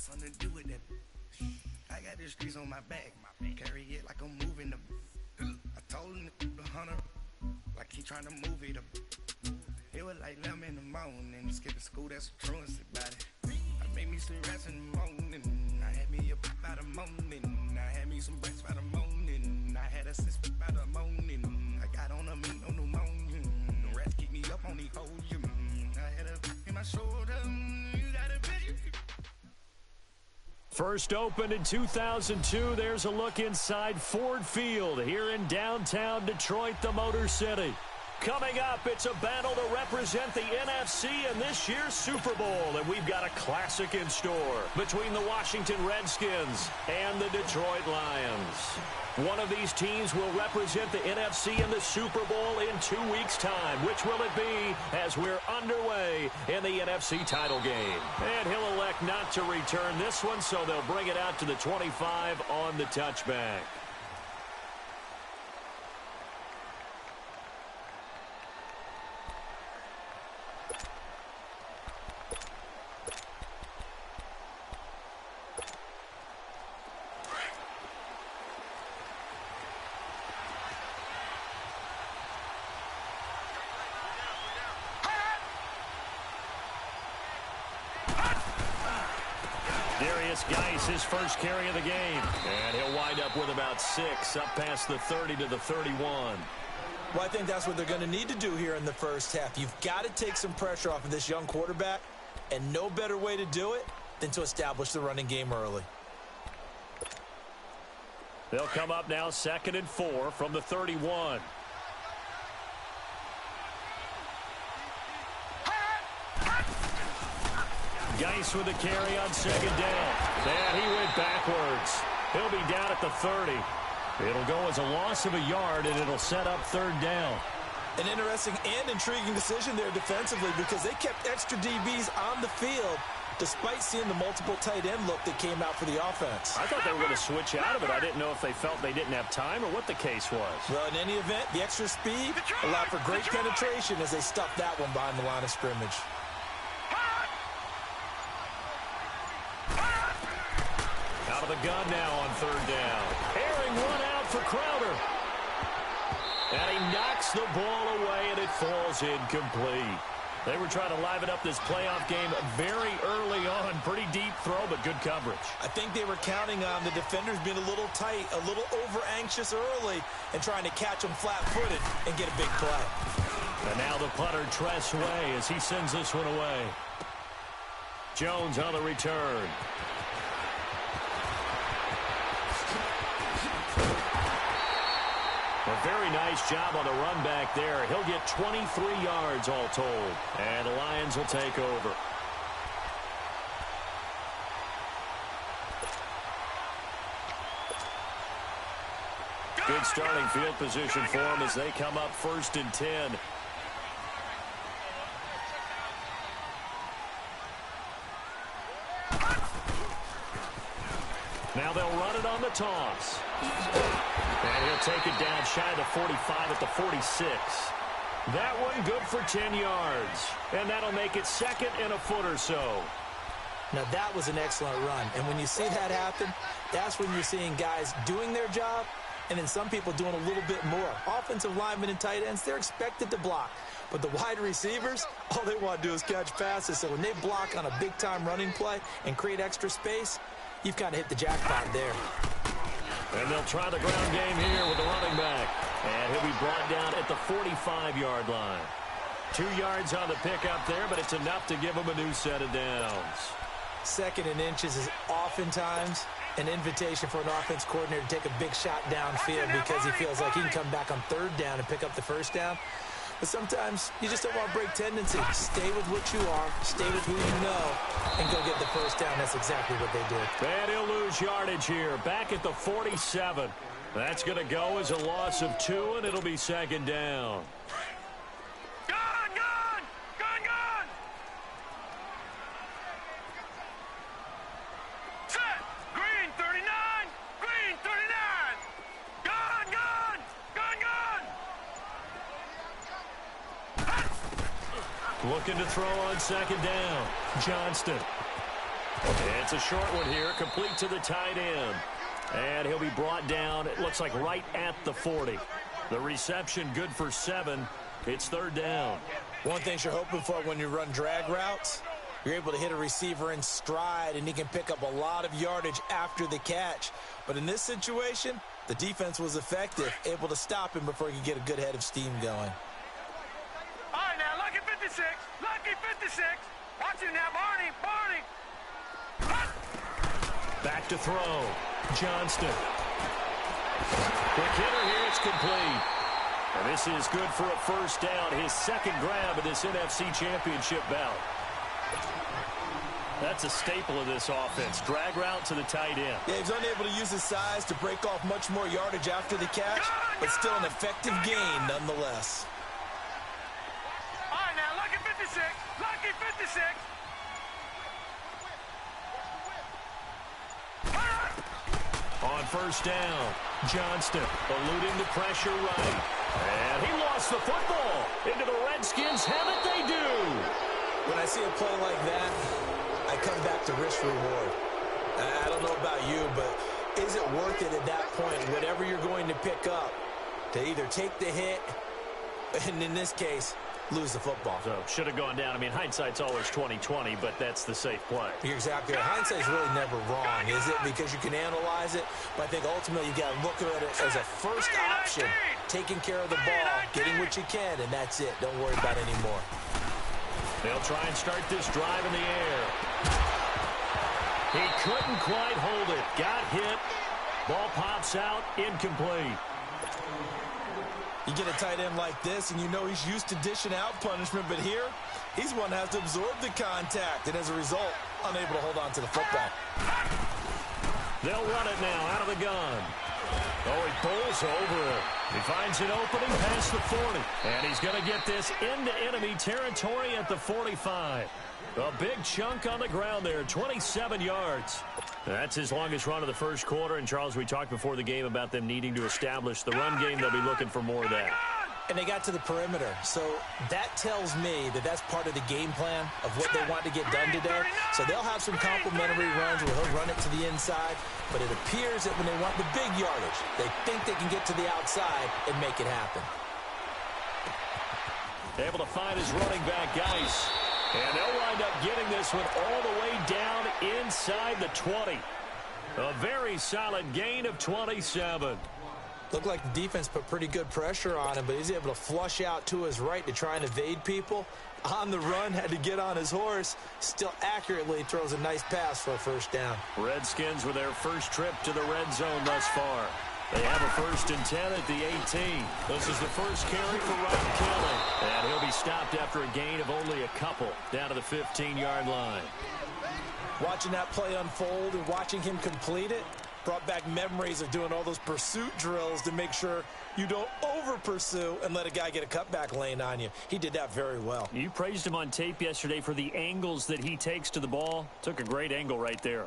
something to do with that. I got the streets on my back. Carry it like I'm moving them. I told him the hunter, like he trying to move it up. It was like 11 in the morning. Skipping school, that's the truancy about it. I made me some rats in the morning. I had me a pop by the morning. I had me some breaks by the morning. I had a sis by the morning. I got on a meat on the morning. The rats keep me up on the podium. I had a in my shoulder. You got a bitch. First opened in 2002, there's a look inside Ford Field here in downtown Detroit, the Motor City. Coming up, it's a battle to represent the NFC in this year's Super Bowl, and we've got a classic in store between the Washington Redskins and the Detroit Lions. One of these teams will represent the NFC in the Super Bowl in 2 weeks' time. Which will it be as we're underway in the NFC title game? And he'll elect not to return this one, so they'll bring it out to the 25 on the touchback. His first carry of the game, and he'll wind up with about 6 up past the 30 to the 31. Well, I think that's what they're going to need to do here in the first half. You've got to take some pressure off of this young quarterback, and no better way to do it than to establish the running game early. They'll come up now 2nd and 4 from the 31. Geis with a carry on 2nd down. And he went backwards. He'll be down at the 30. It'll go as a loss of a yard, and it'll set up 3rd down. An interesting and intriguing decision there defensively because they kept extra DBs on the field despite seeing the multiple tight end look that came out for the offense. I thought they were going to switch out of it. I didn't know if they felt they didn't have time or what the case was. Well, in any event, the extra speed allowed for great penetration as they stuffed that one behind the line of scrimmage. Out of the gun now on 3rd down. Airing one out for Crowder. And he knocks the ball away, and it falls incomplete. They were trying to liven up this playoff game very early on. Pretty deep throw, but good coverage. I think they were counting on the defenders being a little tight, a little over-anxious early, and trying to catch them flat-footed and get a big play. And now the punter Tress Way as he sends this one away. Jones on the return. A very nice job on the run back there. He'll get 23 yards all told. And the Lions will take over. Good starting field position for them as they come up 1st and 10. Now they'll run it on the toss. And he'll take it down shy of the 45 at the 46. That one good for 10 yards. And that'll make it 2nd and a foot or so. Now that was an excellent run. And when you see that happen, that's when you're seeing guys doing their job and then some people doing a little bit more. Offensive linemen and tight ends, they're expected to block. But the wide receivers, all they want to do is catch passes. So when they block on a big-time running play and create extra space, you've kind of hit the jackpot there. And they'll try the ground game here with the running back. And he'll be brought down at the 45-yard line. 2 yards on the pickup there, but it's enough to give him a new set of downs. 2nd and inches is oftentimes an invitation for an offense coordinator to take a big shot downfield because he feels like he can come back on 3rd down and pick up the 1st down. But sometimes you just don't want to break tendency. Stay with what you are, stay with who you know, and go get the 1st down. That's exactly what they did. And he'll lose yardage here, back at the 47. That's going to go as a loss of 2, and it'll be 2nd down. Looking to throw on 2nd down. Johnston. It's a short one here, complete to the tight end. And he'll be brought down, it looks like right at the 40. The reception good for 7. It's third down. One thing you're hoping for when you run drag routes, you're able to hit a receiver in stride, and he can pick up a lot of yardage after the catch. But in this situation, the defense was effective, able to stop him before he could get a good head of steam going. All right, now, lucky 56. Lucky 56. Watch him now, Barney. Back to throw. Johnston. Quick hitter here. It's complete. And this is good for a first down. His second grab of this NFC Championship bout. That's a staple of this offense. Drag route to the tight end. Yeah, he's unable to use his size to break off much more yardage after the catch, but still an effective gain nonetheless. All right, now, lucky 56. Lucky 56. On first down, Johnston eluding the pressure right. And he lost the football. Into the Redskins have it, they do. When I see a play like that, I come back to risk-reward. I don't know about you, but is it worth it at that point, whatever you're going to pick up, to either take the hit, and in this case, lose the football? So, should have gone down. I mean, hindsight's always 20/20, but that's the safe play. You're exactly right. Hindsight's really never wrong, is it? Because you can analyze it, but I think ultimately you got to look at it as a first option, taking care of the ball, getting what you can, and that's it. Don't worry about it anymore. They'll try and start this drive in the air. He couldn't quite hold it. Got hit. Ball pops out. Incomplete. You get a tight end like this, and you know he's used to dishing out punishment, but here, he's one that has to absorb the contact, and as a result, unable to hold on to the football. They'll run it now out of the gun. Oh, he pulls over it. He finds an opening past the 40. And he's going to get this into enemy territory at the 45. A big chunk on the ground there, 27 yards. That's his longest run of the first quarter. And, Charles, we talked before the game about them needing to establish the run game. They'll be looking for more of that. And they got to the perimeter. So that tells me that that's part of the game plan of what they want to get done today. So they'll have some complementary runs where he'll run it to the inside. But it appears that when they want the big yardage, they think they can get to the outside and make it happen. Able to find his running back, Geis. And they'll wind up getting this one all the way down inside the 20. A very solid gain of 27. Looked like the defense put pretty good pressure on him, but he's able to flush out to his right to try and evade people. On the run, had to get on his horse. Still accurately throws a nice pass for a first down. Redskins with their first trip to the red zone thus far. They have a 1st and 10 at the 18. This is the first carry for Ryan Kelly. And he'll be stopped after a gain of only a couple down to the 15-yard line. Watching that play unfold and watching him complete it brought back memories of doing all those pursuit drills to make sure you don't over-pursue and let a guy get a cutback lane on you. He did that very well. You praised him on tape yesterday for the angles that he takes to the ball. Took a great angle right there.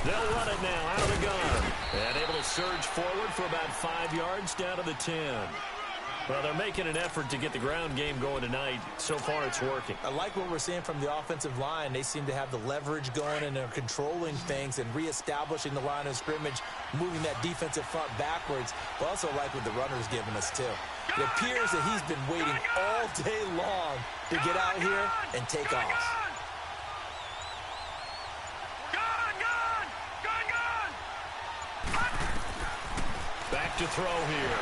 They'll run it now out of the gun. And able to surge forward for about 5 yards down to the 10. Well, they're making an effort to get the ground game going tonight. So far, it's working. I like what we're seeing from the offensive line. They seem to have the leverage going, and they're controlling things and reestablishing the line of scrimmage, moving that defensive front backwards. But also like what the runner's giving us, too. It appears that he's been waiting all day long to get out here and take off. Back to throw here.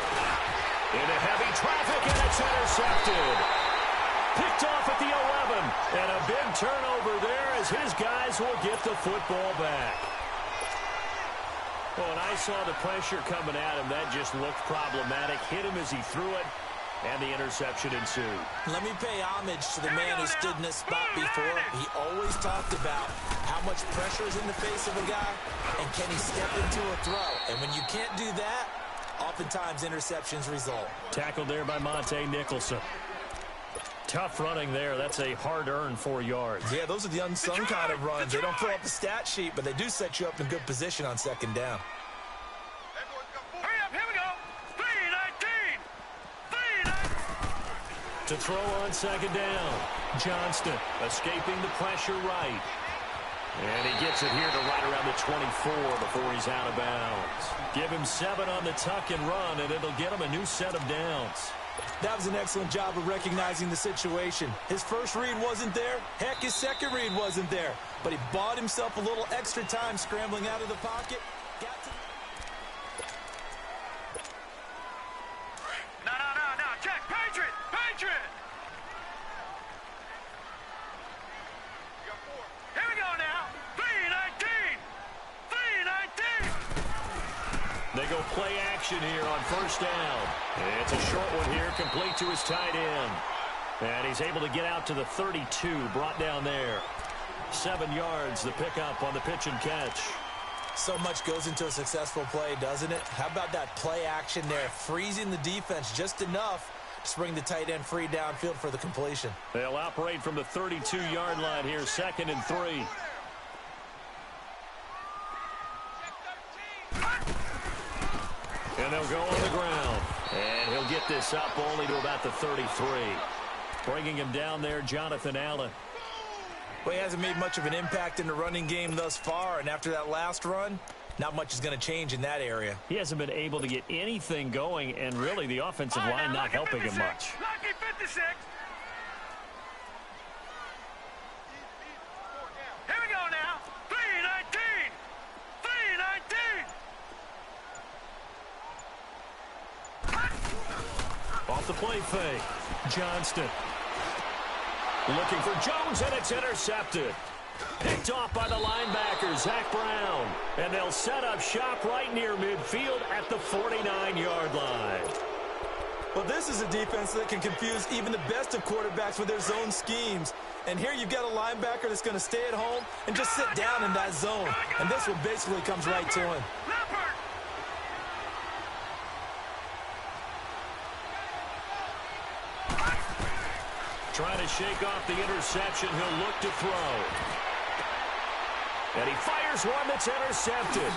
Into heavy traffic, and it's intercepted. Picked off at the 11. And a big turnover there as his guys will get the football back. Well, when I saw the pressure coming at him, that just looked problematic. Hit him as he threw it, and the interception ensued. Let me pay homage to the man who stood in this spot before. He always talked about how much pressure is in the face of a guy, and can he step into a throw. And when you can't do that, oftentimes interceptions result. Tackled there by Monte Nicholson. Tough running there. That's a hard-earned 4 yards. Yeah, those are the unsung kind of runs. They don't fill up the stat sheet, but they do set you up in good position on second down. Hurry up, here we go. 3-19. 3-19. To throw on second down. Johnston escaping the pressure right. And he gets it here to right around the 24 before he's out of bounds. Give him 7 on the tuck and run, and it'll get him a new set of downs. That was an excellent job of recognizing the situation. His first read wasn't there. Heck, his second read wasn't there. But he bought himself a little extra time scrambling out of the pocket. No. Check. Patriot. Here we go now. 3-19. 3-19. They go play action here on first down. It's a short one here, complete to his tight end. And he's able to get out to the 32, brought down there. 7 yards, the pickup on the pitch and catch. So much goes into a successful play, doesn't it? How about that play action there, freezing the defense just enough to bring the tight end free downfield for the completion. They'll operate from the 32-yard line here, 2nd and 3. And they'll go on the ground. And he'll get this up only to about the 33. Bringing him down there, Jonathan Allen. Well, he hasn't made much of an impact in the running game thus far, and after that last run, not much is going to change in that area. He hasn't been able to get anything going, and really the offensive line not helping him much. Lucky 56. Here we go now. 3-19. 3-19. Off the play fake. Johnston. Looking for Jones, and it's intercepted. Picked off by the linebacker, Zach Brown. And they'll set up shop right near midfield at the 49-yard line. Well, this is a defense that can confuse even the best of quarterbacks with their zone schemes. And here you've got a linebacker that's going to stay at home and just sit down in that zone. And this one basically comes right to him. Trying to shake off the interception. He'll look to throw. And he fires one that's intercepted.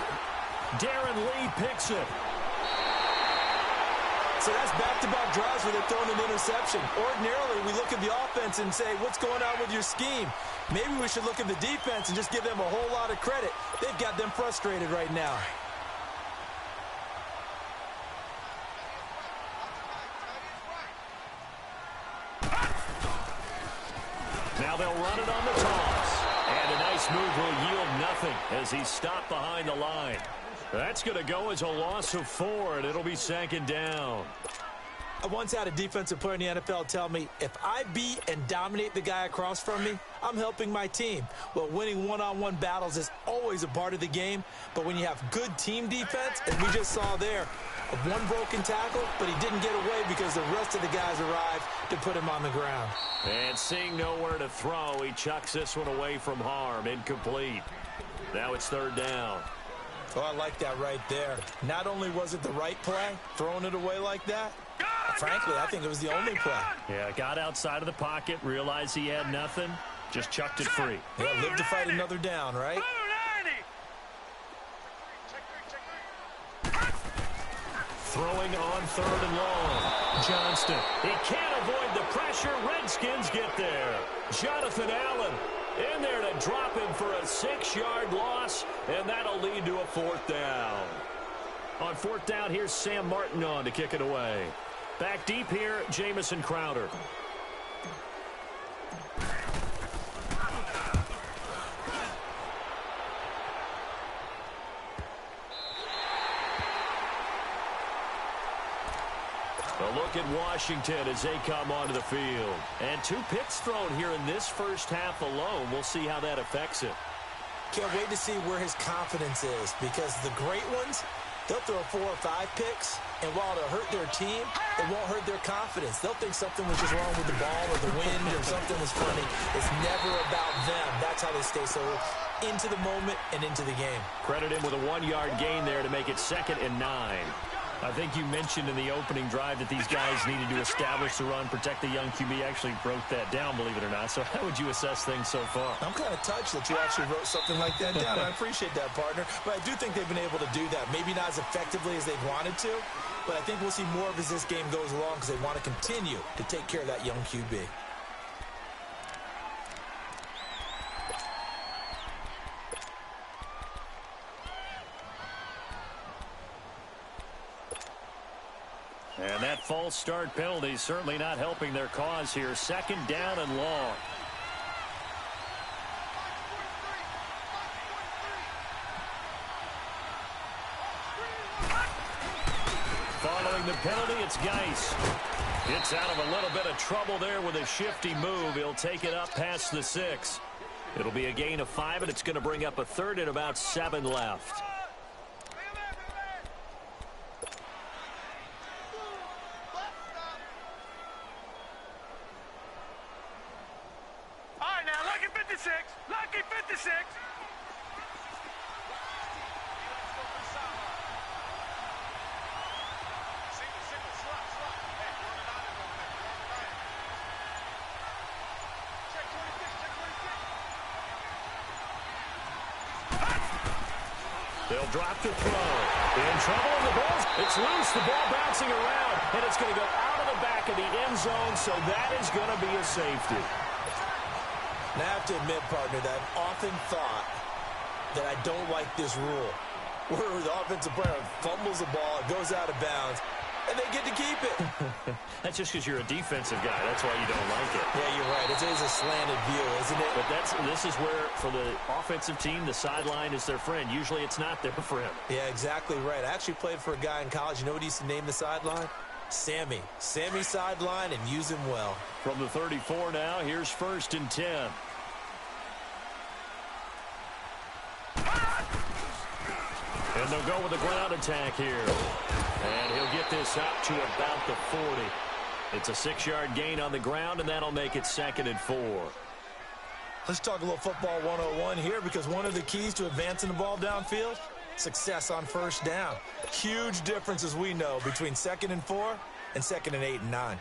Darren Lee picks it. So that's back-to-back drives where they're throwing an interception. Ordinarily, we look at the offense and say, what's going on with your scheme? Maybe we should look at the defense and just give them a whole lot of credit. They've got them frustrated right now. Now they'll run it on the toss. And a nice move will yield nothing as he's stopped behind the line. That's going to go as a loss of 4, and it'll be 2nd down. I once had a defensive player in the NFL tell me, if I beat and dominate the guy across from me, I'm helping my team. Well, winning one-on-one battles is always a part of the game, but when you have good team defense, and we just saw there, one broken tackle, but he didn't get away because the rest of the guys arrived to put him on the ground. And seeing nowhere to throw, he chucks this one away from harm, incomplete. Now it's 3rd down. Oh, I like that right there. Not only was it the right play, throwing it away like that, frankly, I think it was the only play. Yeah, got outside of the pocket, realized he had nothing, just chucked it free. Yeah, live to fight another down, right? Throwing on 3rd and long. Johnston. He can't avoid the pressure. Redskins get there. Jonathan Allen in there to drop him for a 6-yard loss, and that'll lead to a 4th down. On 4th down, here's Sam Martin on to kick it away. Back deep here, Jamison Crowder. A look at Washington as they come onto the field. And 2 picks thrown here in this first half alone. We'll see how that affects it. Can't wait to see where his confidence is, because the great ones, they'll throw 4 or 5 picks, and while it'll hurt their team, it won't hurt their confidence. They'll think something was just wrong with the ball or the wind or something was funny. It's never about them. That's how they stay so into the moment and into the game. Credit him with a 1-yard gain there to make it 2nd and 9. I think you mentioned in the opening drive that these guys needed to establish the run, protect the young QB. Actually broke that down, believe it or not. So how would you assess things so far? I'm kind of touched that you actually wrote something like that down. I appreciate that, partner. But I do think they've been able to do that. Maybe not as effectively as they've wanted to, but I think we'll see more of as this game goes along because they want to continue to take care of that young QB. And that false start penalty is certainly not helping their cause here. Second down and long. Following the penalty, it's Geis. Gets out of a little bit of trouble there with a shifty move. He'll take it up past the 6. It'll be a gain of 5, and it's going to bring up a third and about 7 left. Lucky 56. They'll drop to throw. In trouble, and the ball's it's loose. The ball bouncing around, and it's going to go out of the back of the end zone, so that is going to be a safety. And I have to admit, partner, that I've often thought that I don't like this rule, where the offensive player fumbles the ball, it goes out of bounds, and they get to keep it. That's just because you're a defensive guy. That's why you don't like it. Yeah, you're right. It is a slanted view, isn't it? But this is where, for the offensive team, the sideline is their friend. Usually it's not there for him. Yeah, exactly right. I actually played for a guy in college. You know what he used to name the sideline? Sammy. Sammy sideline, and use him well. From the 34 now, here's 1st and 10. And they'll go with a ground attack here. And he'll get this up to about the 40. It's a 6-yard gain on the ground, and that'll make it 2nd and 4. Let's talk a little football 101 here, because one of the keys to advancing the ball downfield, success on 1st down. Huge difference, as we know, between 2nd and 4 and 2nd and 8 and 9.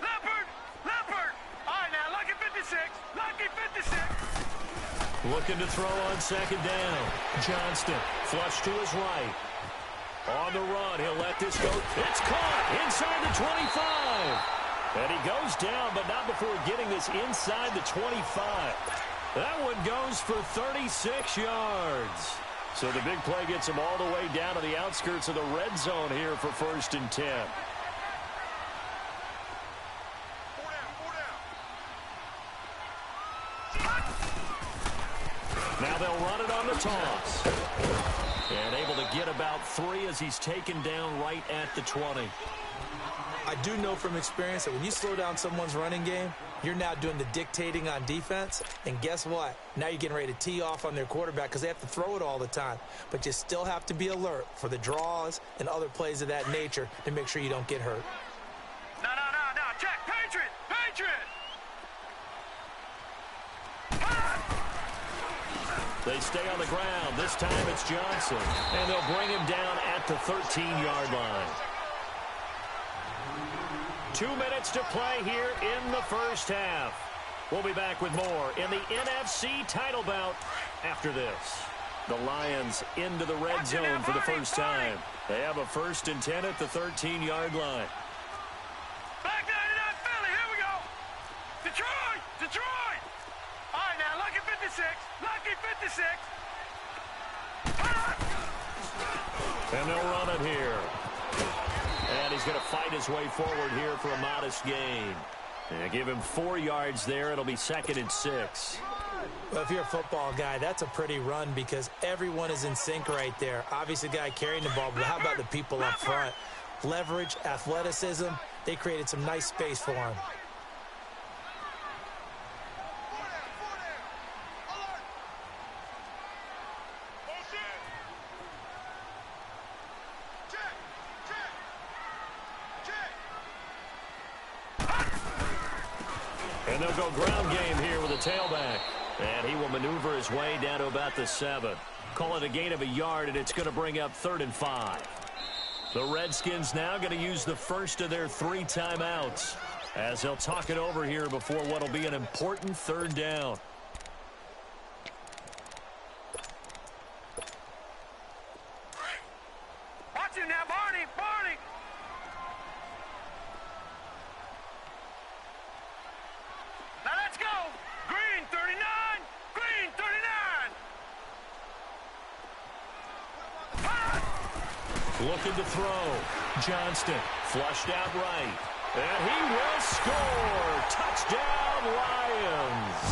Leopard. All right, now, lucky 56. Lucky 56. Looking to throw on 2nd down. Johnston, flush to his right. On the run, he'll let this go. It's caught inside the 25. And he goes down, but not before getting this inside the 25. That one goes for 36 yards. So the big play gets him all the way down to the outskirts of the red zone here for 1st and 10. Now they'll run it on the toss. And able to get about 3 as he's taken down right at the 20. I do know from experience that when you slow down someone's running game, you're now doing the dictating on defense. And guess what? Now you're getting ready to tee off on their quarterback because they have to throw it all the time. But you still have to be alert for the draws and other plays of that nature to make sure you don't get hurt. No. Check. Patriot. They stay on the ground. This time it's Johnson. And they'll bring him down at the 13-yard line. 2 minutes to play here in the first half. We'll be back with more in the NFC title bout after this. The Lions into the red zone for the first time. They have a 1st and 10 at the 13-yard line. Back 99 Philly. Here we go. Detroit. All right, now, lucky 56. Lucky 56. And they'll run it here. And he's going to fight his way forward here for a modest gain. And give him 4 yards there. It'll be 2nd and 6. Well, if you're a football guy, that's a pretty run because everyone is in sync right there. Obviously, the guy carrying the ball, but how about the people up front? Leverage, athleticism, they created some nice space for him. And they'll go ground game here with a tailback. And he will maneuver his way down to about the 7. Call it a gain of a yard, and it's going to bring up 3rd and 5. The Redskins now going to use the first of their 3 timeouts as they'll talk it over here before what will be an important 3rd down. Watch him now, Barney! Barney! Now let's go! Green 39! Green 39! Looking to throw. Johnston flushed out right. And he will score. Touchdown, Lions.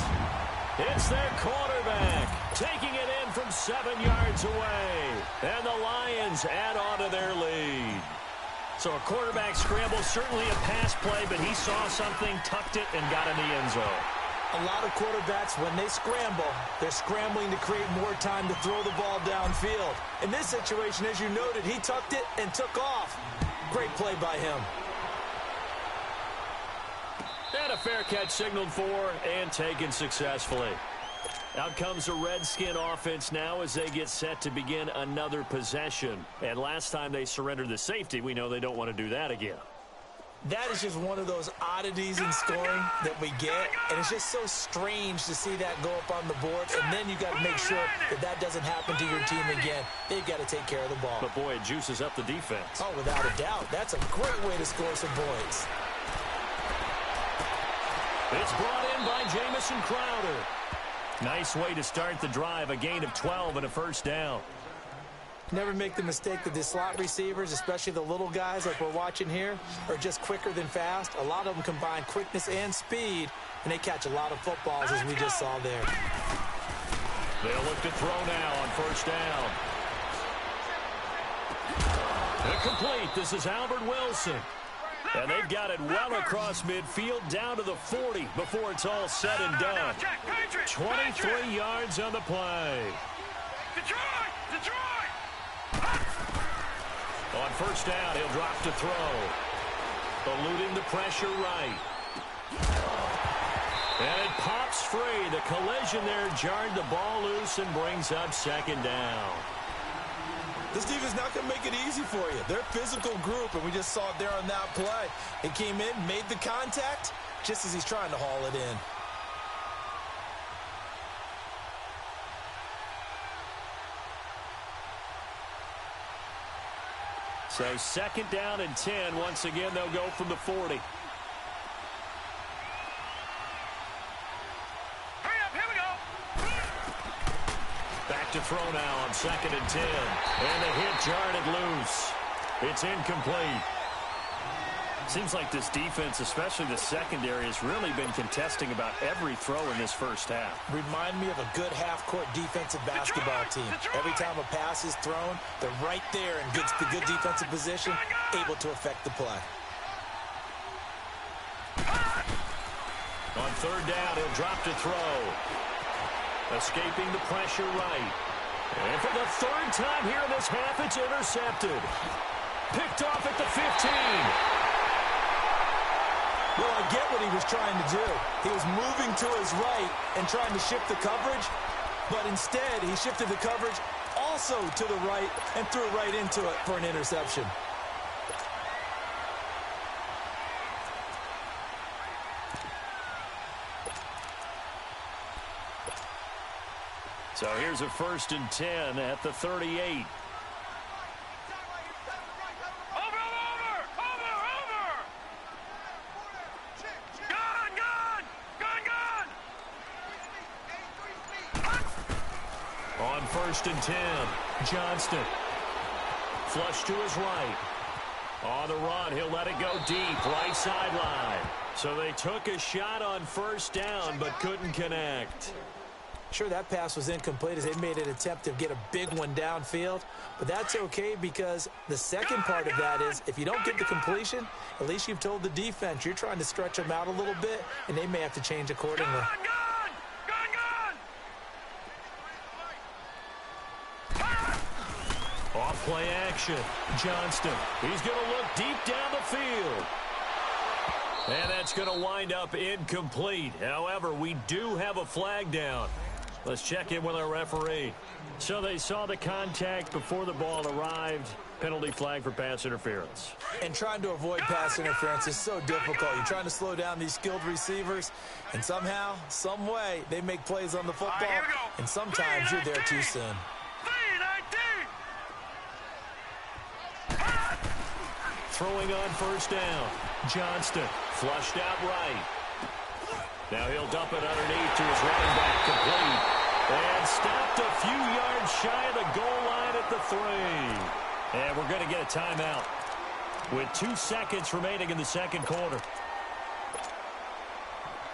It's their quarterback taking it in from 7 yards away. And the Lions add on to their lead. So a quarterback scramble, certainly a pass play, but he saw something, tucked it, and got in the end zone. A lot of quarterbacks, when they scramble, they're scrambling to create more time to throw the ball downfield. In this situation, as you noted, he tucked it and took off. Great play by him. And a fair catch signaled for and taken successfully. Out comes the Redskin offense now as they get set to begin another possession. And last time they surrendered the safety, we know they don't want to do that again. That is just one of those oddities in scoring that we get, and it's just so strange to see that go up on the board, and then you got to make sure that that doesn't happen to your team again. They've got to take care of the ball. But, boy, it juices up the defense. Oh, without a doubt. That's a great way to score some points. It's brought in by Jamison Crowder. Nice way to start the drive, a gain of 12 and a 1st down. Never make the mistake that the slot receivers, especially the little guys like we're watching here, are just quicker than fast. A lot of them combine quickness and speed, and they catch a lot of footballs, as we just saw there. They'll look to throw now on 1st down. Incomplete. This is Albert Wilson. And they've got it well across midfield down to the 40 before it's all said and done. 23 yards on the play. Detroit! Detroit! On 1st down, he'll drop to throw. Eluding the pressure right. And it pops free. The collision there jarred the ball loose and brings up 2nd down. This defense not going to make it easy for you. They're a physical group, and we just saw it there on that play. He came in, made the contact, just as he's trying to haul it in. So 2nd down and 10. Once again, they'll go from the 40. Hurry up, here we go! Back to throw now on 2nd and 10. And the hit jarred it loose. It's incomplete. Seems like this defense, especially the secondary, has really been contesting about every throw in this 1st half. Remind me of a good half-court defensive basketball team. Every time a pass is thrown, they're right there in the good defensive position, able to affect the play. On 3rd down, he'll drop to throw. Escaping the pressure right. And for the 3rd time here in this half, it's intercepted. Picked off at the 15. Well, I get what he was trying to do. He was moving to his right and trying to shift the coverage, but instead he shifted the coverage also to the right and threw right into it for an interception. So here's a 1st and 10 at the 38. On 1st and 10, Johnston. Flush to his right. On the run, he'll let it go deep, right sideline. So they took a shot on 1st down, but couldn't connect. Sure, that pass was incomplete as they made an attempt to get a big one downfield, but that's okay because the second part of that is if you don't get the completion, at least you've told the defense you're trying to stretch them out a little bit, and they may have to change accordingly. Off play action. Johnston. He's going to look deep down the field. And that's going to wind up incomplete. However, we do have a flag down. Let's check in with our referee. So they saw the contact before the ball arrived. Penalty flag for pass interference. And trying to avoid pass interference is so difficult. You're trying to slow down these skilled receivers, and somehow, some way, they make plays on the football, and sometimes you're there too soon. Throwing on first down. Johnston flushed out right. Now he'll dump it underneath to his running back, complete. And stopped a few yards shy of the goal line at the 3. And we're going to get a timeout with 2 seconds remaining in the second quarter.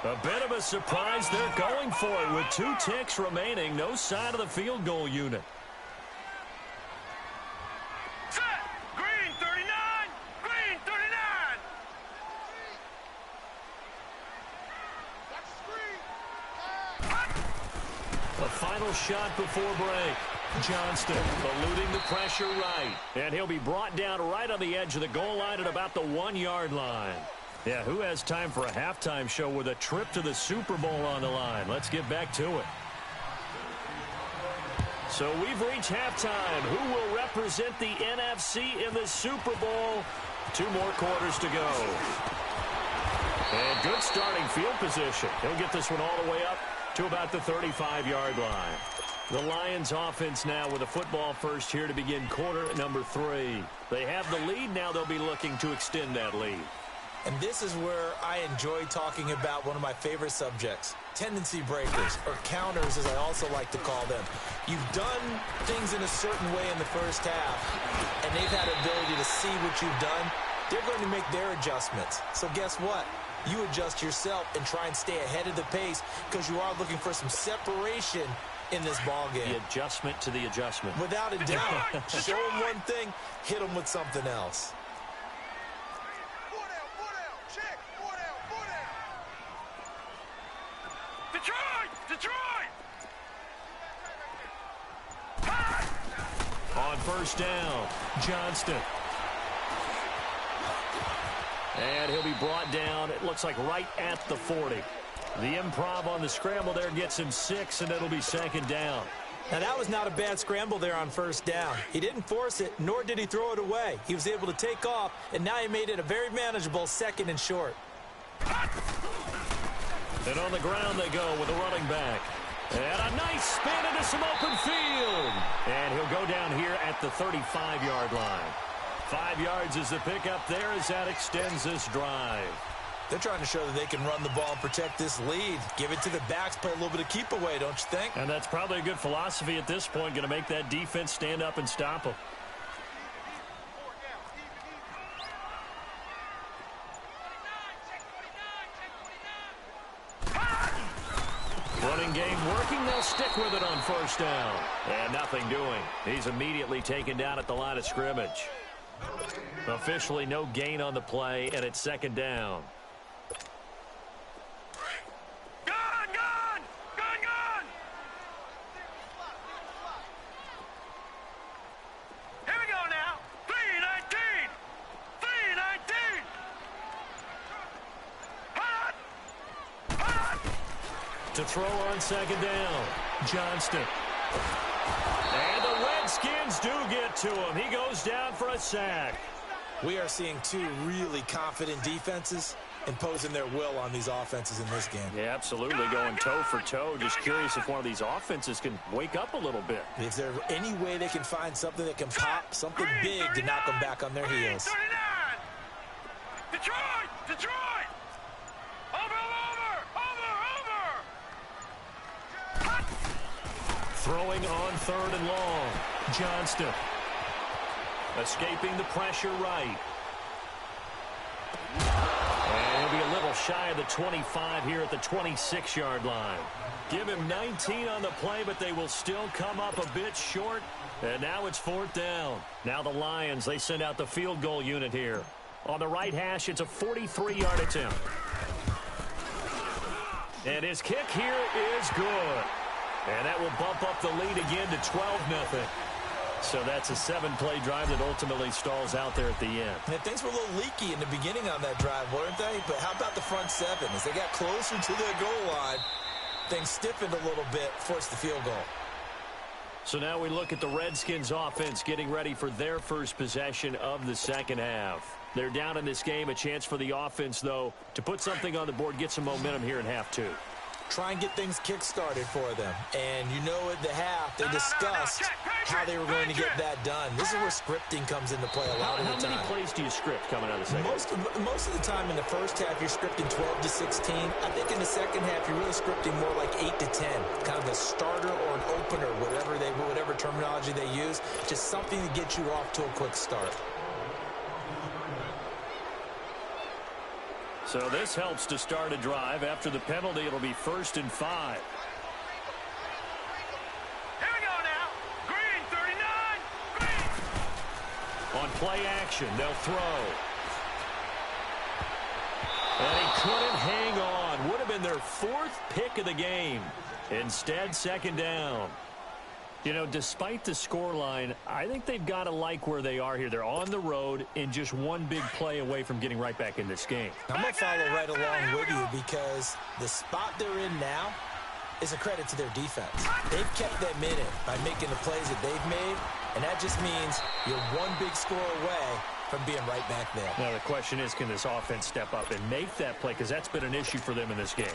A bit of a surprise. They're going for it with 2 ticks remaining. No sign of the field goal unit. Set. Green 39. Green 39. The final shot before break. Johnston eluding the pressure right. And he'll be brought down right on the edge of the goal line at about the 1-yard line. Yeah, who has time for a halftime show with a trip to the Super Bowl on the line? Let's get back to it. So we've reached halftime. Who will represent the NFC in the Super Bowl? 2 more quarters to go. And good starting field position. He'll get this one all the way up to about the 35-yard line. The Lions offense now with a football first here to begin quarter number 3. They have the lead. Now they'll be looking to extend that lead. And this is where I enjoy talking about one of my favorite subjects, tendency breakers, or counters as I also like to call them. You've done things in a certain way in the first half, and they've had ability to see what you've done. They're going to make their adjustments. So guess what? You adjust yourself and try and stay ahead of the pace because you are looking for some separation in this ball game. The adjustment to the adjustment. Without a doubt. Show them one thing, hit them with something else. Detroit! On first down, Johnston. And he'll be brought down, it looks like right at the 40. The improv on the scramble there gets him 6, and it'll be second down. Now, that was not a bad scramble there on first down. He didn't force it, nor did he throw it away. He was able to take off, and now he made it a very manageable 2nd and short. And on the ground they go with a running back. And a nice spin into some open field. And he'll go down here at the 35-yard line. 5 yards is the pickup there as that extends this drive. They're trying to show that they can run the ball and protect this lead. Give it to the backs, play a little bit of keep away, don't you think? And that's probably a good philosophy at this point, going to make that defense stand up and stop them. Running game working. They'll stick with it on first down. And nothing doing. He's immediately taken down at the line of scrimmage. Officially no gain on the play, and it's second down. Gun! Here we go now. 3-19. To throw on second down, Johnston. And the Redskins do get to him. He goes down for a sack. We are seeing 2 really confident defenses imposing their will on these offenses in this game. Yeah, absolutely, going toe for toe. Just curious if one of these offenses can wake up a little bit. Is there any way they can find something that can pop, something big to knock them back on their heels? 39. Detroit! Throwing on 3rd and long. Johnston. Escaping the pressure right. And he'll be a little shy of the 25 here at the 26-yard line. Give him 19 on the play, but they will still come up a bit short. And now it's 4th down. Now the Lions, they send out the field goal unit here. On the right hash, it's a 43-yard attempt. And his kick here is good. And that will bump up the lead again to 12-0. So that's a 7-play drive that ultimately stalls out there at the end. And things were a little leaky in the beginning on that drive, weren't they? But how about the front 7? As they got closer to their goal line, things stiffened a little bit, forced the field goal. So now we look at the Redskins offense getting ready for their first possession of the second half. They're down in this game. A chance for the offense, though, to put something on the board, get some momentum here in half two. Try and get things kick-started for them. And you know at the half, they discussed how they were going to get that done. This is where scripting comes into play a lot of the time. How many plays do you script coming out of the second half? Most of the time in the first half, you're scripting 12 to 16. I think in the second half, you're really scripting more like 8 to 10. Kind of a starter or an opener, whatever terminology they use. Just something to get you off to a quick start. So this helps to start a drive. After the penalty, it'll be 1st and 5. Here we go now. Green, 39. Green. On play action, they'll throw. And he couldn't hang on. Would have been their 4th pick of the game. Instead, 2nd down. You know, despite the scoreline, I think they've got to like where they are here. They're on the road and just one big play away from getting right back in this game. I'm going to follow right along with you because the spot they're in now is a credit to their defense. They've kept them in it by making the plays that they've made, and that just means you're one big score away from being right back there. Now, the question is, can this offense step up and make that play? Because that's been an issue for them in this game.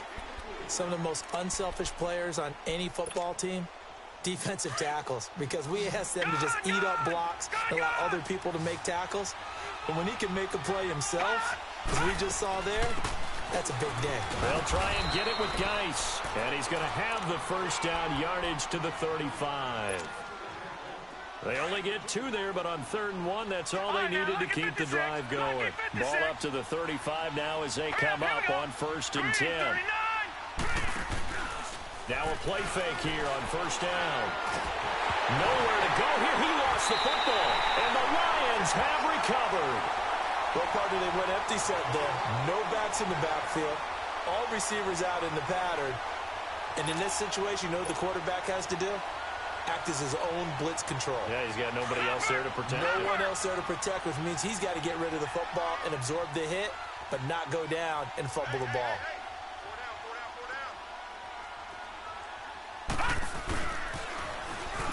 Some of the most unselfish players on any football team, defensive tackles, because we ask them to just eat up blocks and allow other people to make tackles. But when he can make a play himself, as we just saw there, that's a big day. They'll try and get it with Geis, and he's going to have the first down, yardage to the 35. They only get 2 there, but on 3rd and 1, that's all they needed to keep the drive going. Ball up to the 35 now as they come up on 1st and 10. Now a play fake here on 1st down. Nowhere to go here. He lost the football, and the Lions have recovered. Well, partner, they went empty set there. No backs in the backfield. All receivers out in the pattern. And in this situation, you know what the quarterback has to do? Act as his own blitz control. Yeah, he's got nobody else there to protect him. No one else there to protect, which means he's got to get rid of the football and absorb the hit, but not go down and fumble the ball.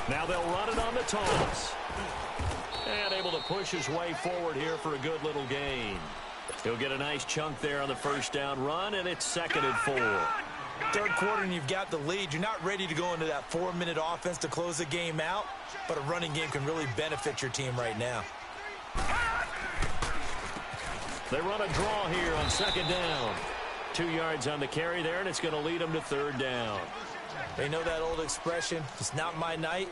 Now they'll run it on the toss. And able to push his way forward here for a good little gain. He'll get a nice chunk there on the 1st down run, and it's 2nd and 4. 3rd quarter and you've got the lead. You're not ready to go into that 4-minute offense to close the game out, but a running game can really benefit your team right now. They run a draw here on 2nd down. 2 yards on the carry there, and it's going to lead them to 3rd down. They know that old expression, it's not my night.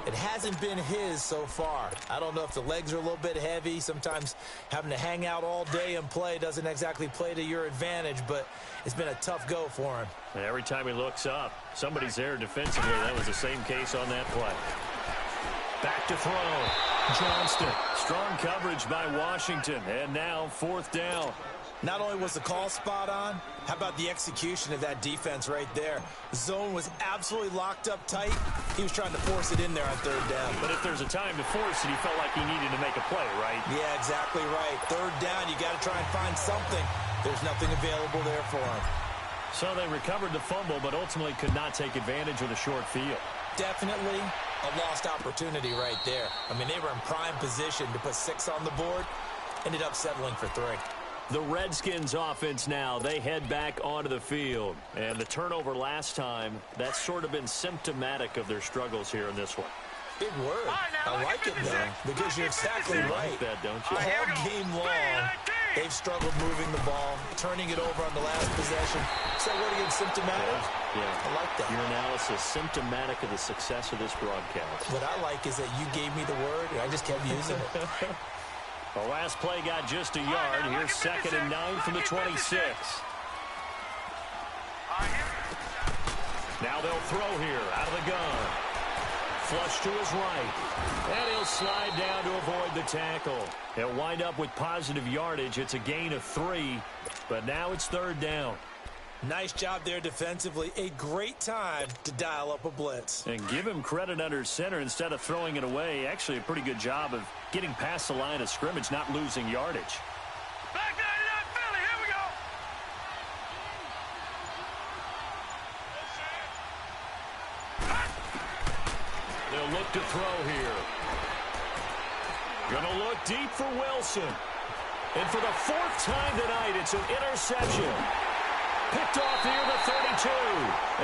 It hasn't been his so far. I don't know if the legs are a little bit heavy. Sometimes having to hang out all day and play doesn't exactly play to your advantage, but it's been a tough go for him. And every time he looks up, somebody's there defensively. That was the same case on that play. Back to throw. Johnston. Strong coverage by Washington. And now 4th down. Not only was the call spot on, how about the execution of that defense right there? The zone was absolutely locked up tight. He was trying to force it in there on 3rd down. But if there's a time to force it, he felt like he needed to make a play, right? Yeah, exactly right. 3rd down, you got to try and find something. There's nothing available there for him. So they recovered the fumble, but ultimately could not take advantage of the short field. Definitely a lost opportunity right there. I mean, they were in prime position to put 6 on the board. Ended up settling for 3. The Redskins offense now, they head back onto the field. And the turnover last time, that's sort of been symptomatic of their struggles here in this one. Big word. I like it, though, because you're exactly right. You like that, don't you? All game long, they've struggled moving the ball, turning it over on the last possession. Is that word again, symptomatic? Yeah. I like that. Your analysis, symptomatic of the success of this broadcast. What I like is that you gave me the word, and I just kept using it. The last play got just a yard. Here's 2nd and 9 from the 26. Now they'll throw here out of the gun. Flush to his right. And he'll slide down to avoid the tackle. He'll wind up with positive yardage. It's a gain of 3, but now it's 3rd down. Nice job there defensively. A great time to dial up a blitz. And give him credit under center instead of throwing it away. Actually a pretty good job of getting past the line of scrimmage, not losing yardage. Back 99 Philly, here we go. They'll look to throw here. Gonna look deep for Wilson. And for the fourth time tonight, it's an interception. Picked off near the 32.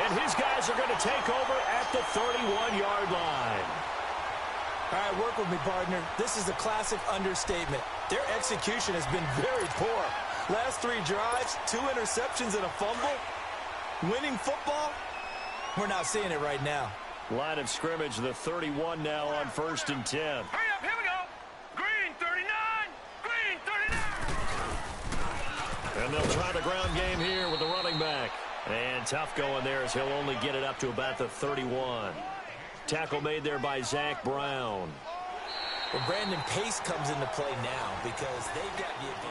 And his guys are going to take over at the 31-yard line. All right, work with me, partner. This is a classic understatement. Their execution has been very poor. Last 3 drives, 2 interceptions and a fumble. Winning football? We're not seeing it right now. Line of scrimmage, the 31 now on 1st and 10. Hurry up, here we go. Green 39. Green 39. And they'll try the ground game here with the running back. And tough going there as he'll only get it up to about the 31. Tackle made there by Zach Brown. Well, Brandon, pace comes into play now because they've got the advantage.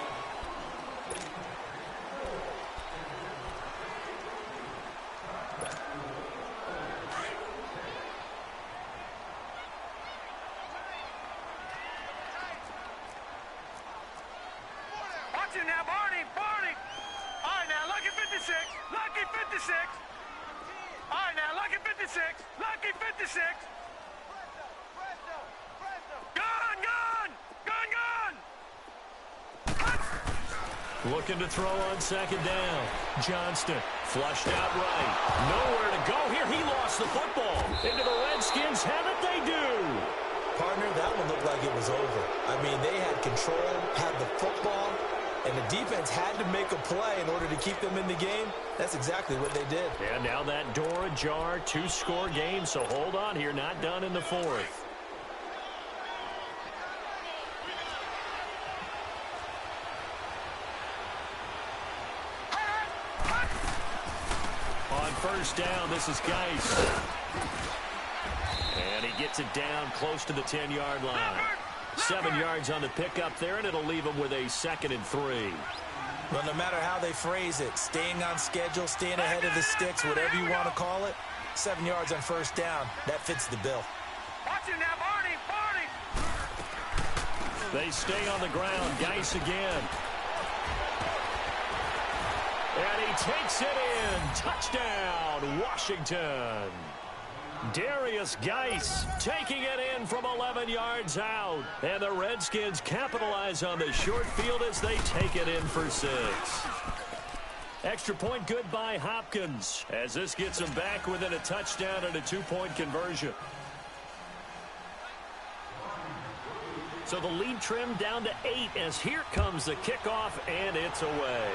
Watch it now, Barney. Barney. All right, now, lucky 56. Lucky 56. All right, now, lucky 56. Lucky 56. Gun, gun. Gun, gun. Looking to throw on 2nd down. Johnston flushed out right. Nowhere to go here. He lost the football. Into the Redskins have it, they do. Partner, that one looked like it was over. I mean, they had control, had the football, and the defense had to make a play in order to keep them in the game. That's exactly what they did. And now that door ajar, 2-score game, so hold on here, not done in the 4th. On 1st down, this is Geis. And he gets it down close to the 10-yard line. 7 yards on the pickup there, and it'll leave him with a 2nd and 3. Well, no matter how they phrase it, staying on schedule, staying ahead of the sticks, whatever you want to call it, 7 yards on 1st down, that fits the bill. Watch it now, Barney. Barney. They stay on the ground. Geis again. And he takes it in. Touchdown, Washington. Darius Geis taking it in from 11 yards out. And the Redskins capitalize on the short field as they take it in for 6. Extra point good by Hopkins as this gets them back within a touchdown and a 2-point conversion. So the lead trimmed down to 8 as here comes the kickoff, and it's away.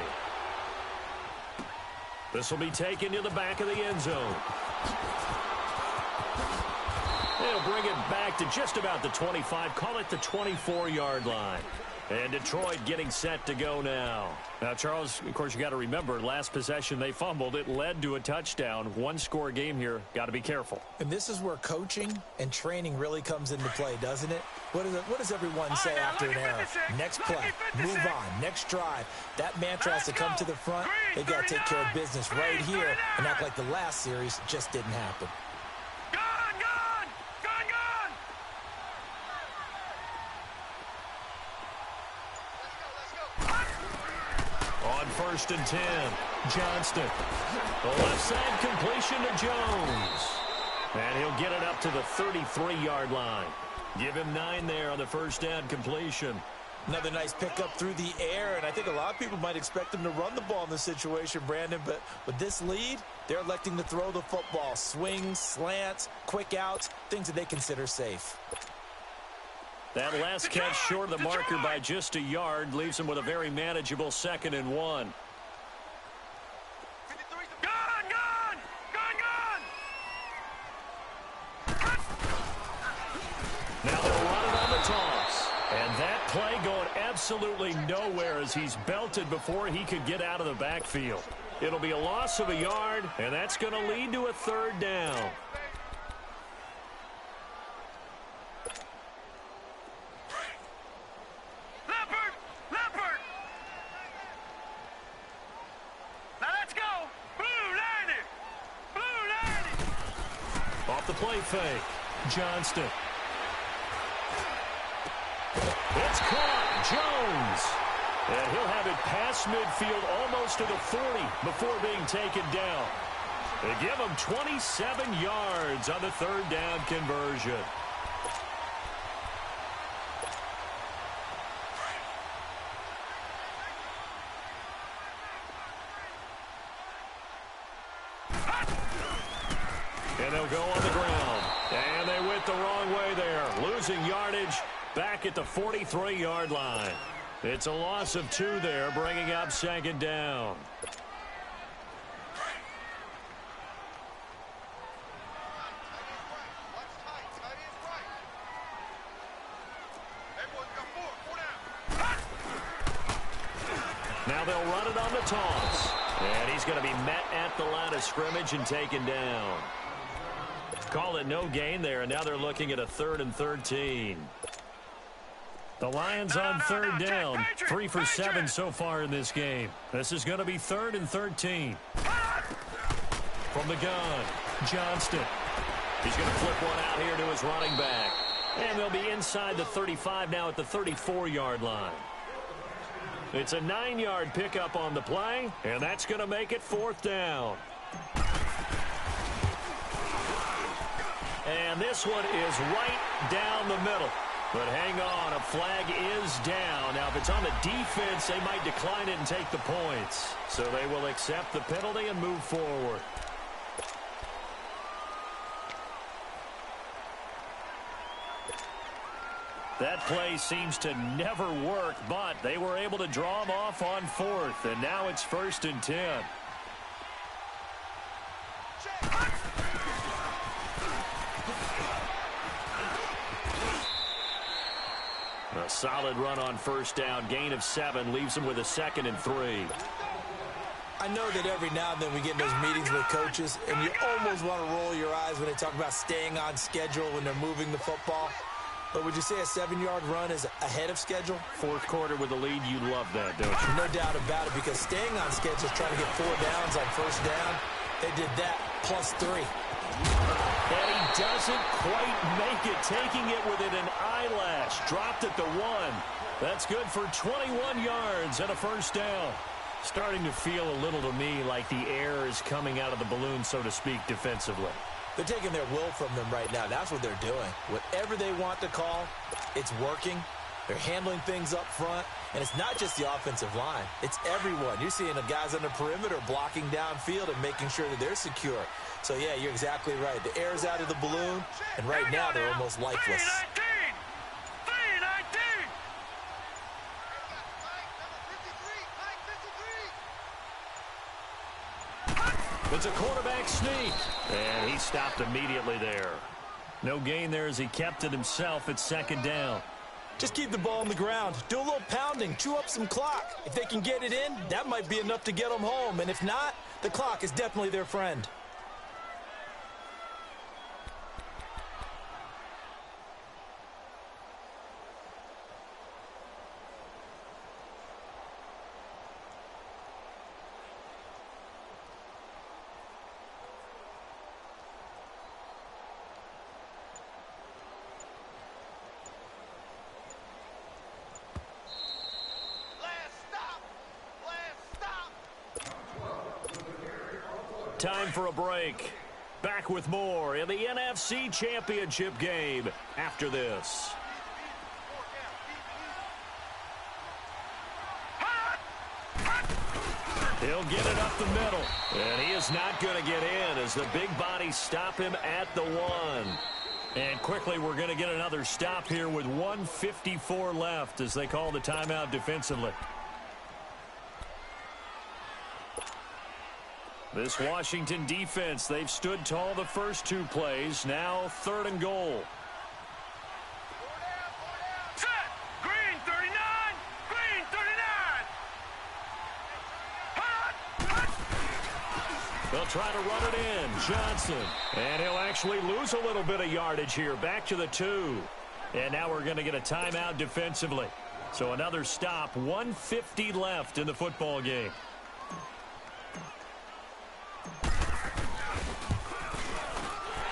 This will be taken to the back of the end zone. They'll bring it back to just about the 25, call it the 24-yard line. And Detroit getting set to go now. Now, Charles, of course, you got to remember, last possession they fumbled. It led to a touchdown. 1-score game here. Got to be careful. And this is where coaching and training really comes into play, doesn't it? What does everyone say after an error? Next play, move on, next drive. That mantra has to come to the front. They've got to take care of business right here and act like the last series just didn't happen. On 1st and 10, Johnston. The left side completion to Jones. And he'll get it up to the 33-yard line. Give him 9 there on the 1st down completion. Another nice pickup through the air, and I think a lot of people might expect him to run the ball in this situation, Brandon, but with this lead, they're electing to throw the football. Swings, slants, quick outs, things that they consider safe. That last catch short of the marker by just a yard leaves him with a very manageable 2nd and 1. Now they're running on the toss. And that play going absolutely nowhere as he's belted before he could get out of the backfield. It'll be a loss of a yard, and that's going to lead to a 3rd down. The play fake. Johnston. It's caught. Jones. And he'll have it past midfield almost to the 40 before being taken down. They give him 27 yards on the third down conversion. And they'll go on the ground. And they went the wrong way there. Losing yardage back at the 43-yard line. It's a loss of 2 there, bringing up second down. Now they'll run it on the toss. And he's going to be met at the line of scrimmage and taken down. Call it no gain there, and now they're looking at a 3rd and 13. The Lions on third down, 3 for 7 so far in this game. This is going to be 3rd and 13. From the gun, Johnston. He's going to flip one out here to his running back. And they'll be inside the 35 now at the 34-yard line. It's a 9-yard pickup on the play, and that's going to make it 4th down. And this one is right down the middle. But hang on, a flag is down. Now, if it's on the defense, they might decline it and take the points. So they will accept the penalty and move forward. That play seems to never work, but they were able to draw him off on 4th, and now it's 1st and 10. A solid run on 1st down, gain of 7, leaves him with a 2nd and 3. I know that every now and then we get in those meetings with coaches, and you almost want to roll your eyes when they talk about staying on schedule when they're moving the football. But would you say a 7-yard run is ahead of schedule? 4th quarter with a lead, you love that, don't you? No doubt about it, because staying on schedule is trying to get 4 downs on 1st down. They did that plus 3. And he doesn't quite make it, taking it within an eyelash. Dropped at the 1. That's good for 21 yards and a 1st down. Starting to feel a little to me like the air is coming out of the balloon, so to speak, defensively. They're taking their will from them right now. That's what they're doing. Whatever they want to call, it's working. They're handling things up front. And it's not just the offensive line. It's everyone. You're seeing the guys on the perimeter blocking downfield and making sure that they're secure. So, yeah, you're exactly right. The air's out of the balloon, and right now they're almost lifeless. 3-19. It's a quarterback sneak, and he stopped immediately there. No gain there as he kept it himself at 2nd down. Just keep the ball on the ground. Do a little pounding. Chew up some clock. If they can get it in, that might be enough to get them home. And if not, the clock is definitely their friend. Time for a break. Back with more in the NFC Championship game after this. He'll get it up the middle. And he is not going to get in as the big bodies stop him at the 1. And quickly we're going to get another stop here with 1:54 left as they call the timeout defensively. This Washington defense, they've stood tall the first 2 plays. Now 3rd and goal. Set. Green 39. Green 39. They'll try to run it in. Johnson. And he'll actually lose a little bit of yardage here. Back to the 2. And now we're going to get a timeout defensively. So another stop. 1:50 left in the football game.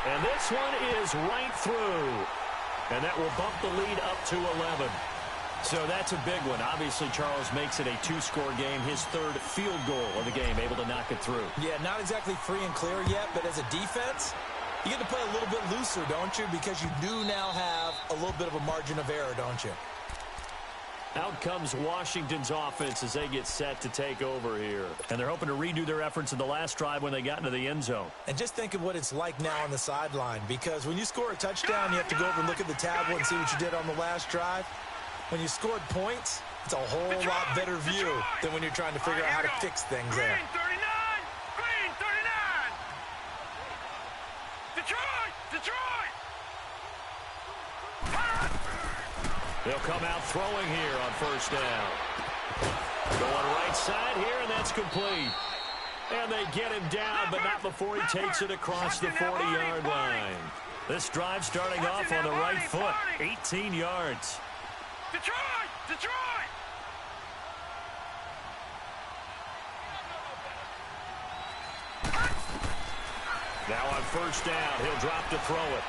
And this one is right through. And that will bump the lead up to 11. So that's a big one. Obviously, Charles makes it a two-score game, his third field goal of the game, able to knock it through. Yeah, not exactly free and clear yet, but as a defense, you get to play a little bit looser, don't you? Because you do now have a little bit of a margin of error, don't you? Out comes Washington's offense as they get set to take over here. And they're hoping to redo their efforts in the last drive when they got into the end zone. And just think of what it's like now on the sideline, because when you score a touchdown, you have to go over and look at the tablet and see what you did on the last drive. When you scored points, it's a whole lot better view than when you're trying to figure out how to fix things there. Green 39! Green 39! Detroit! Detroit! They'll come out throwing here on first down. Going right side here, and that's complete. And they get him down, but not before he takes it across the 40-yard line. This drive starting off on the right foot, 18 yards. Detroit! Detroit! Now on first down, he'll drop to throw it.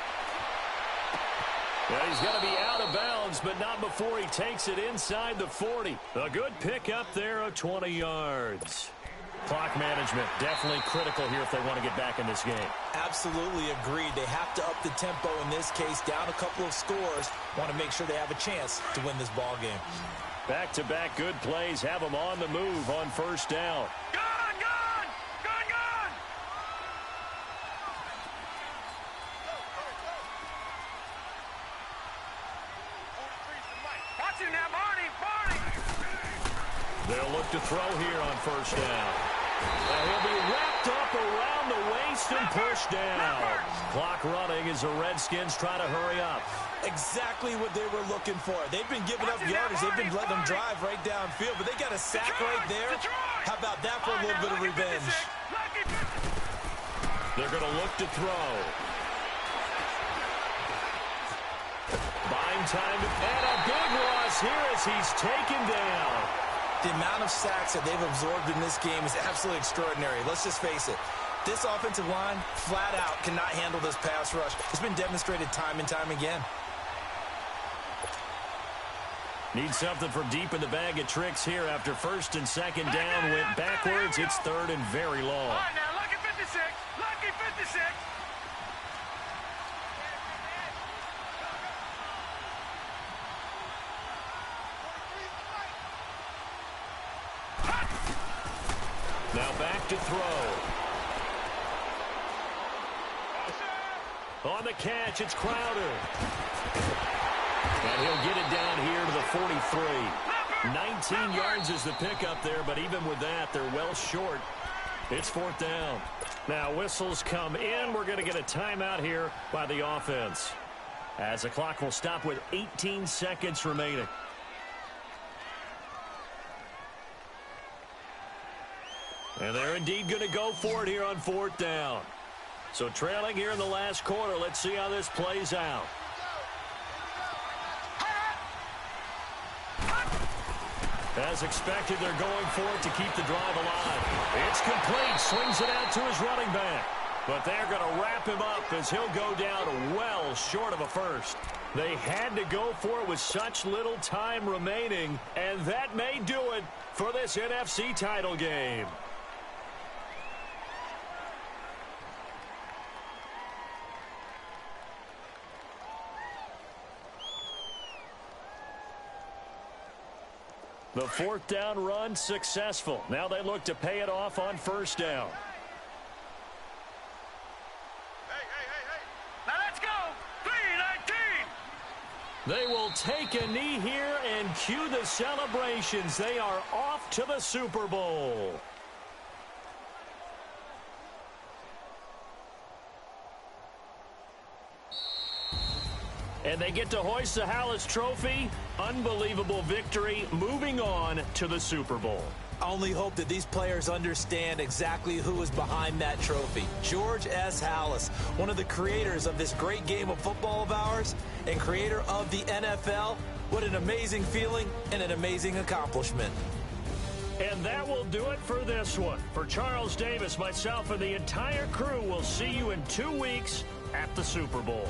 Well, he's going to be out of bounds, but not before he takes it inside the 40. A good pick up there of 20 yards. Clock management, definitely critical here if they want to get back in this game. Absolutely agreed. They have to up the tempo in this case, down a couple of scores. Want to make sure they have a chance to win this ball game. Back-to-back good plays have them on the move on first down. Gun! Gun! Gun! Gun! Watch him now, Barney! Barney! They'll look to throw here on first down. And he'll be wrapped up around the waist and pushed down. Clock running as the Redskins try to hurry up. Exactly what they were looking for. They've been giving up yardage. They've been letting them drive right downfield, but they got a sack right there. How about that for a little bit of revenge? They're going to look to throw. Buying time, and a big loss here as he's taken down. The amount of sacks that they've absorbed in this game is absolutely extraordinary. Let's just face it. This offensive line, flat out, cannot handle this pass rush. It's been demonstrated time and time again. Need something from deep in the bag of tricks here after first and second down went backwards. It's third and very long. All right, now, lucky 56. Lucky 56. Now back to throw. On the catch, it's Crowder. And he'll get it down here to the 43. 19 yards is the pickup there, but even with that, they're well short. It's fourth down. Now whistles come in. We're going to get a timeout here by the offense, as the clock will stop with 18 seconds remaining. And they're indeed going to go for it here on fourth down. So trailing here in the last quarter. Let's see how this plays out. As expected, they're going for it to keep the drive alive. It's complete. Swings it out to his running back. But they're going to wrap him up as he'll go down well short of a first. They had to go for it with such little time remaining, and that may do it for this NFC title game. The fourth down run successful. Now they look to pay it off on first down. Hey. Now let's go. 3-19. They will take a knee here and cue the celebrations. They are off to the Super Bowl. And they get to hoist the Hallis Trophy. Unbelievable victory, moving on to the Super Bowl. I only hope that these players understand exactly who is behind that trophy. George S. Hallis, one of the creators of this great game of football of ours and creator of the NFL. What an amazing feeling and an amazing accomplishment. And that will do it for this one. For Charles Davis, myself, and the entire crew, we'll see you in 2 weeks at the Super Bowl.